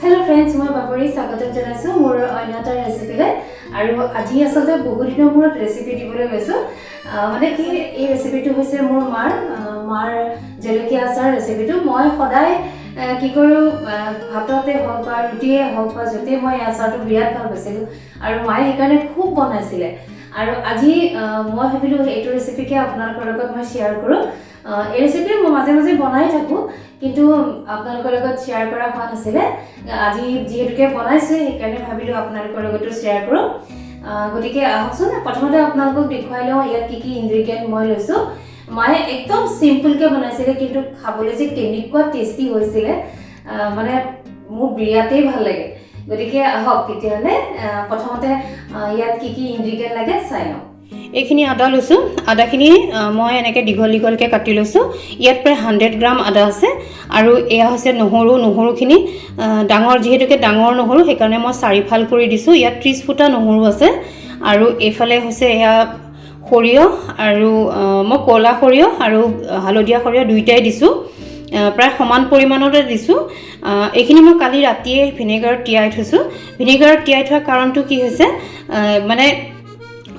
Hello friends, মই বাবৰি স্বাগতম জনাইছো মোৰ অন্য এটা ৰেচিপিলে আৰু আজি আসলে বহুত দিনৰ মূৰত ৰেচিপি দিবলৈ গৈছো মানে কি এই ৰেচিপিটো হৈছে মোৰ মাৰ জলকীয়া আচাৰ ৰেচিপিটো মই সদায় কি কৰো ভাততে হওক বা ৰুটিয়ে হওক বা যতে মই আচাৰটো বিৰাট ভাল পাইছিলো আৰু মায়ে সেইকাৰণে খুব বনাইছিলে আৰু আজি মই ভাবিলো এইটো ৰেচিপিকে আপোনালোকৰ লগত মই শেয়াৰ কৰো এই ৰেচিপি মই মাজে মাজে বনাই থাকো কিন্তু আপোনালোকৰ লগত শেয়াৰ কৰা হোৱা নাছিলে আজি যেহেতুকে বনাইছে সেইকাৰণে ভাবিলো আপোনালোকৰ লগতো শেয়াৰ কৰো গতিকে আহকচোন প্ৰথমতে আপোনালোকক দেখুৱাই লওঁ ইয়াত কি কি ইনগ্ৰেডিয়েন্ট মই লৈছো মায়ে একদম সিম্পল কে বনাইছিলে কিন্তু খাবলৈ যে কেনেকুৱা টেস্টি হৈছিল মানে মোৰ বিৰাটেই ভাল লাগে গতিকে আহক তেতিয়ালে প্ৰথমতে ইয়াত কি কি ইনগ্ৰেডিয়েন্ট লাগে চাই লওঁ এইখিনি আদা লৈছো আদাখিনি মই এনেকে দীঘলকে কাটি লৈছো ইয়াত প্ৰায় 100 গ্ৰাম আদা আছে আৰু এয়া হৈছে নহৰুখিনি ডাঙৰ যেহেতুকে ডাঙৰ নহৰু সেইকাৰণে মই 4 ফাল কৰি দিছো ইয়াত 30 ফুটা নহৰু আছে আৰু এফালে হৈছে এয়া সৰিয়হ আৰু মই কলা সৰিয়হ আৰু হালধীয়া সৰিয়হ দুইটাই দিছো প্ৰায় সমান পৰিমাণতে দিছো এইখিনি মই কালি ৰাতিয়ে ভিনেগাৰত তিয়াই থৈছো ভিনেগাৰত তিয়াই থোৱাৰ কাৰণটো কি হৈছে মানে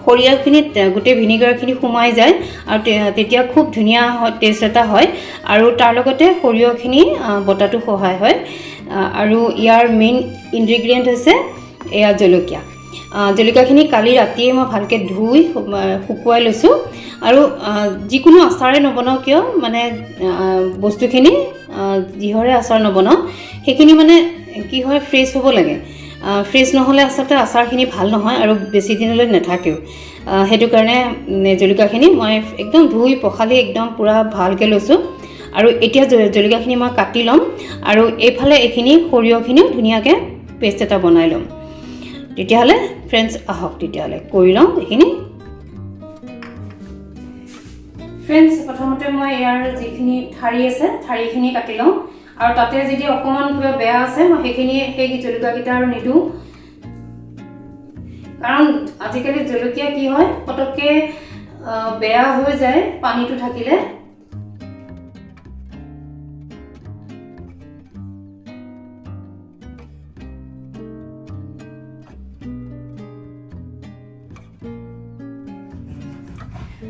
সৰিয়হখিনিত গোটে ভিনেগাৰখিনি সোমাই যায় আৰু তেতিয়া খুব ধুনিয়া টেষ্ট এটা হয় আৰু তাৰ লগতে সৰিয়হখিনি বটাটো সহায় হয় আৰু ইয়াৰ মেইন ইনগ্ৰেডিয়েন্ট হৈছে এয়া জলকীয়াখিনি কালি ৰাতিয়ে মই ভালকে ধুই শুকুৱাই লৈছো আৰু যিকোনো আচাৰে নবনাও কিয় মানে বস্তুখিনি যিহৰে আচাৰ নবনাও সেইখিনি মানে কি হয় ফ্ৰেছ হ'ব লাগে ফ্ৰেছ নহলে আচলতে আচাৰখিনি ভাল নহয় আৰু বেছি দিনলৈ নাথাকেও হেতু কাৰণে জলকীয়াখিনি মই একদম ধুই পখালি একদম পুৰা ভালকে লৈছো আৰু এতিয়া জলকীয়াখিনি মই কাটি লম আৰু এইফালে এইখিনি সৰিয়হখিনিও ধুনিয়াকে পেষ্ট এটা বনাই লম তেতিয়াহলে ফ্ৰেণ্ডছ আহক তেতিয়াহলে কৰি লম এইখিনি ফ্ৰেণ্ডছ প্ৰথমতে মই ইয়াৰ যিখিনি ঠাৰি আছে ঠাৰিখিনি কাটি লম আৰু তাতে যদি অকমান কিবা বেয়া আছে মই সেই জলকীয়াকিটা আৰু নিদু কাৰণ আজিকালি জলকীয়া কি হয় পটককে বেয়া হৈ যায় পানীটো থাকিলে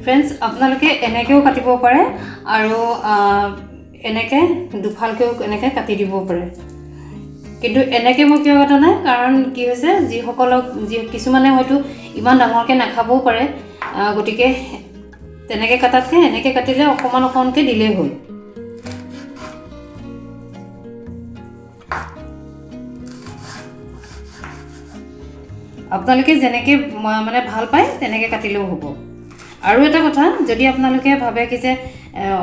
ফ্ৰেণ্ডছ আপোনালোকে এনেকেও কাটিব পাৰে আৰু এনেকে দুফালকেও এনেকে কাটি দিব পাৰে কিন্তু এনেকে মই কিয় কটা নাই কাৰণ কি হৈছে কিছুমানে হয়তো ইমান ডাঙৰকে নাখাবও পাৰে গতিকে তেনেকে কাটাতকে এনেকে কাটিলে অকমানকে দিলে হ'ল আপোনালোকে যেনেকে মানে ভাল পায় তেনেকে কাটিলেও হ'ব আৰু এটা কথা যদি আপোনালোকে ভাবে কি যে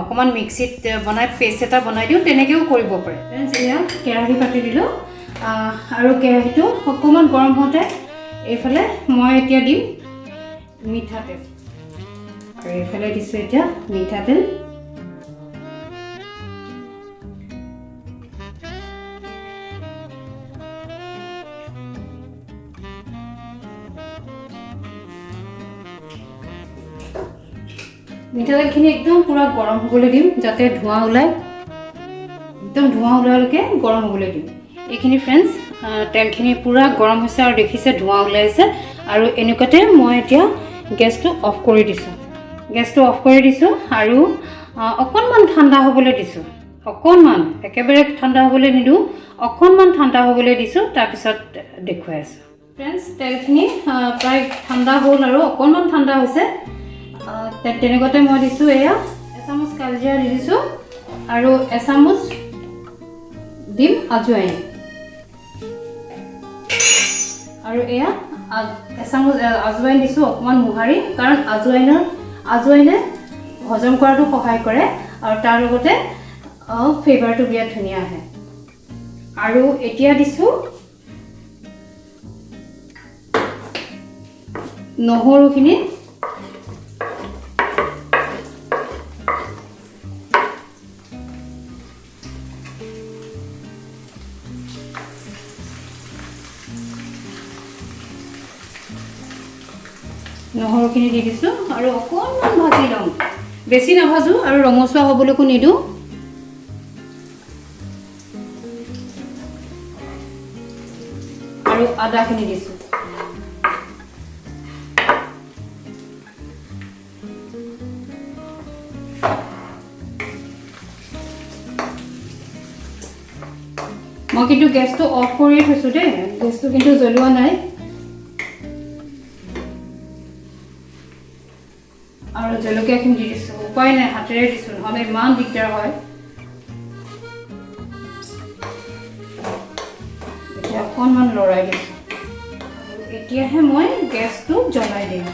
অকমান মিক্সিত বনাই পেষ্ট এটা বনাই দিও তেনেকেও কৰিব পাৰে ফ্ৰেণ্ডছ এয়া কেৰাহী পাতি দিলো আৰু কেৰাহীটো অকমান গৰম হওঁতে এইফালে মই এতিয়া দিম মিঠাতেল আৰু এইফালে দিছো এতিয়া মিঠাতেল মিঠাতেলখিনি একদম পুৰা গৰম হ'বলৈ দিম যাতে ধোঁৱা ওলাই একদম ধোঁৱা ওলালৈকে গৰম হ'বলৈ দিম এইখিনি ফ্ৰেণ্ডছ তেলখিনি পুৰা গৰম হৈছে আৰু দেখিছে ধোঁৱা ওলাইছে আৰু এনেকুৱাতে মই এতিয়া গেছটো অফ কৰি দিছো আৰু অকণমান ঠাণ্ডা হ'বলৈ দিছো অকণমান একেবাৰে ঠাণ্ডা হ'বলৈ নিদু অকণমান ঠাণ্ডা হ'বলৈ দিছো তাৰপিছত দেখুৱাই আছো ফ্ৰেণ্ডছ তেলখিনি প্ৰায় ঠাণ্ডা হ'ল আৰু অকণমান ঠাণ্ডা হৈছে তেনেকুৱাতে মই দিছো এয়া এচামুচ কালজিৰা দি দিছো আৰু এচামুচ দিম আজৱাইন আৰু এয়া এচামুচ আজৱাইন দিছো অকমান মুহাৰি কাৰণ আজৱাইনে হজম কৰাটো সহায় কৰে আৰু তাৰ লগতে ফ্লেভাৰটো বিৰাট ধুনীয়া আহে আৰু এতিয়া দিছো নহৰুখিনি নহৰুখিনি দি দিছো আৰু অকণমান ভাজি লম বেছি নাভাজো আৰু ৰঙচুৱা হ'বলৈকো নিদু আৰু আদাখিনি দিছোঁ। মই কিন্তু গেছটো অফ কৰি থৈছোঁ দেই, গেছটো কিন্তু জ্বলোৱা নাই। আৰু জলকীয়াখিনি দি দিছোঁ, উপায় নাই হাতেৰে দিছোঁ, নহ'লে ইমান দিগদাৰ হয়। এতিয়া অকণমান লৰাই দিছোঁ, এতিয়াহে মই গেছটো জ্বলাই দিম।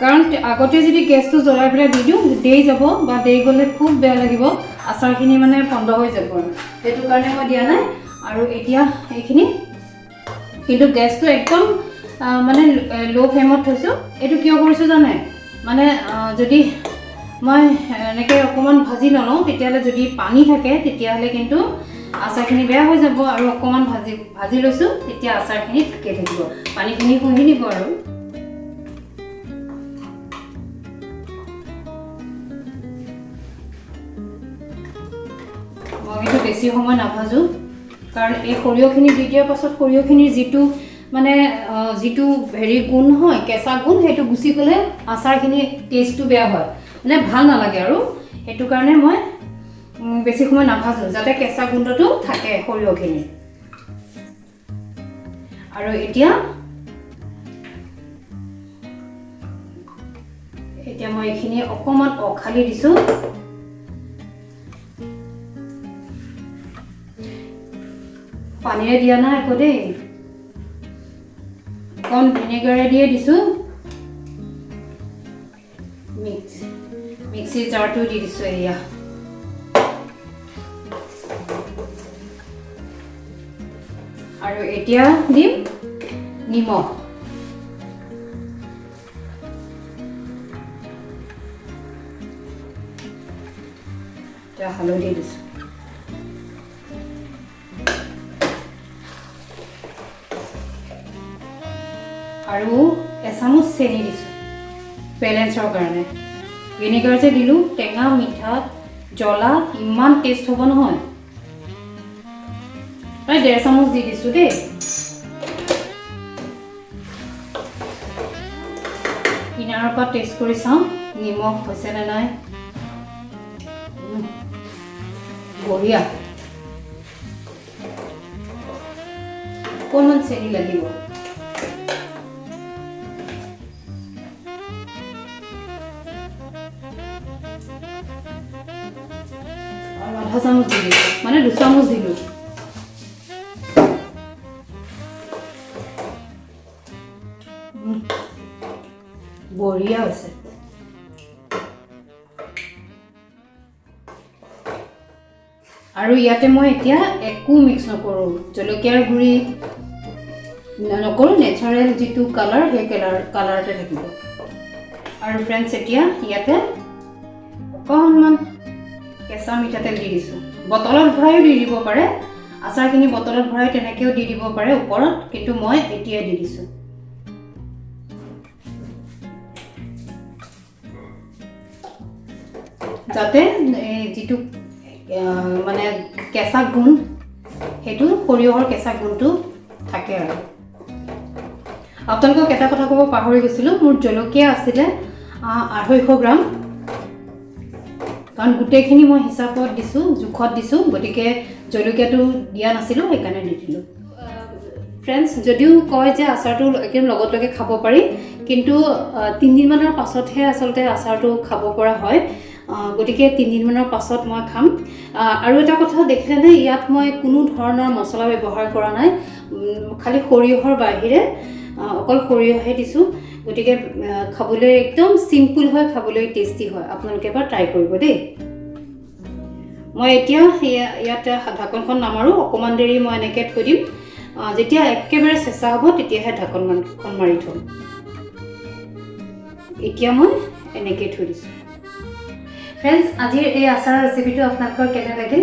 কাৰণ আগতে যদি গেছটো জ্বলাই পেলাই দি দিওঁ, দেৰি যাব বা দেৰি গ'লে খুব বেয়া লাগিব, আচাৰখিনি মানে বন্ধ হৈ যাব আৰু সেইটো কাৰণে মই দিয়া নাই। আৰু এতিয়া এইখিনি কিন্তু গেছটো একদম মানে ল' ফ্লেমত থৈছোঁ। এইটো কিয় কৰিছোঁ জানে, মানে যদি মই এনেকৈ অকণমান ভাজি নলওঁ, তেতিয়াহ'লে যদি পানী থাকে তেতিয়াহ'লে কিন্তু আচাৰখিনি বেয়া হৈ যাব। আৰু অকণমান ভাজি লৈছোঁ, তেতিয়া আচাৰখিনি ঠিকে থাকিব, পানীখিনি শুহি দিব। আৰু মই কিন্তু বেছি সময় নাভাজোঁ, কাৰণ এই সৰিয়হখিনি দি দিয়াৰ পাছত সৰিয়হখিনিৰ যিটো হেৰি গুণ হয়, কেঁচা গুণ, সেইটো গুচি গ'লে আচাৰখিনি টেষ্টটো বেয়া হয়, মানে ভাল নালাগে। আৰু সেইটো কাৰণে মই বেছি সময় নাভাজোঁ, যাতে কেঁচা গোন্ধটো থাকে সৰিয়হখিনি। আৰু এতিয়া মই এইখিনি অকণমান অখালি দিছোঁ। পানীৰে দিয়া নাই আকৌ দেই, অকণ ভিনেগাৰে দিয়ে দিছোঁ। মিক্সি জাৰটো দি দিছোঁ এয়া। আৰু এতিয়া দিম নিমখ। এতিয়া হালধি দিছোঁ। আৰু এচামুচ চেনি দিছোঁ বেলেঞ্চৰ কাৰণে। ভিনেগাৰ যে দিলোঁ, টেঙা মিঠা জ্বলা ইমান টেষ্ট হ'ব নহয়। প্ৰায় 1.5 চামুচ দি দিছোঁ দেই। কিনাৰৰ পৰা টেষ্ট কৰি চাওঁ নিমখ হৈছেনে নাই। বঢ়িয়া। অকণমান চেনি লাগিব। আৰু 1/2 চামুচ দি দিলোঁ, মানে 2 চামুচ দিলোঁ। বঢ়িয়া হৈছে। আৰু ইয়াতে মই এতিয়া একো মিক্স নকৰোঁ, জলকীয়াৰ গুড়ি নকৰোঁ, নেচাৰেল যিটো কালাৰ সেই কালাৰতে থাকিব। আৰু ফ্ৰেণ্ডছ, এতিয়া ইয়াতে অকণমান কেঁচা মিঠাতেল দি দিছোঁ। বটলত ভৰাইও দি দিব পাৰে, আচাৰখিনি বটলত ভৰাই তেনেকৈও দি দিব পাৰে ওপৰত, কিন্তু মই এতিয়াই দি দিছোঁ। যাতে যিটো মানে কেঁচা গুণ, সেইটো সৰিয়হৰ কেঁচা গুণটো থাকে। আৰু আপোনালোকক এটা কথা ক'ব পাহৰি গৈছিলোঁ, মোৰ জলকীয়া আছিলে 250 গ্ৰাম, কাৰণ গোটেইখিনি মই হিচাপত দিছোঁ, জোখত দিছোঁ, গতিকে জলকীয়াটো দিয়া নাছিলোঁ, সেইকাৰণে দি দিলোঁ। ফ্ৰেণ্ডছ, যদিও কয় যে আচাৰটো একদম লগত লগে খাব পাৰি, কিন্তু 3 দিনমানৰ পাছতহে আচলতে আচাৰটো খাব পৰা হয়। গতিকে 3 দিনমানৰ পাছত মই খাম। আৰু এটা কথা দেখিলেনে, ইয়াত মই কোনো ধৰণৰ মছলা ব্যৱহাৰ কৰা নাই, খালি সৰিয়হৰ বাহিৰে অকল সৰিয়হে দিছোঁ। গতিকে খাবলৈ একদম চিম্পুল হয়, খাবলৈ টেষ্টি হয়। আপোনালোকে এবাৰ ট্ৰাই কৰিব দেই। মই এতিয়া ইয়াতে ঢাকনখন নামাৰোঁ, অকণমান দেৰি মই এনেকৈ থৈ দিম। যেতিয়া একেবাৰে চেঁচা হ'ব তেতিয়াহে ঢাকনখন মাৰি থ'ম। এতিয়া মই এনেকৈ থৈ দিছোঁ। ফ্ৰেণ্ডছ, আজিৰ এই আচাৰৰ ৰেচিপিটো আপোনালোকৰ কেনে লাগিল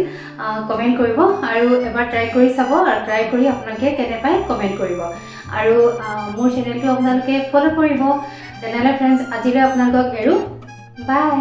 কমেণ্ট কৰিব, আৰু এবাৰ ট্ৰাই কৰি চাব, আৰু ট্ৰাই কৰি আপোনালোকে কেনে পায় কমেণ্ট কৰিব। আৰু মোৰ চেনেলটো আপোনালোকে ফ'ল' কৰিব। তেনেহ'লে ফ্ৰেণ্ডছ, আজিলৈ আপোনালোকক এৰো, বাই।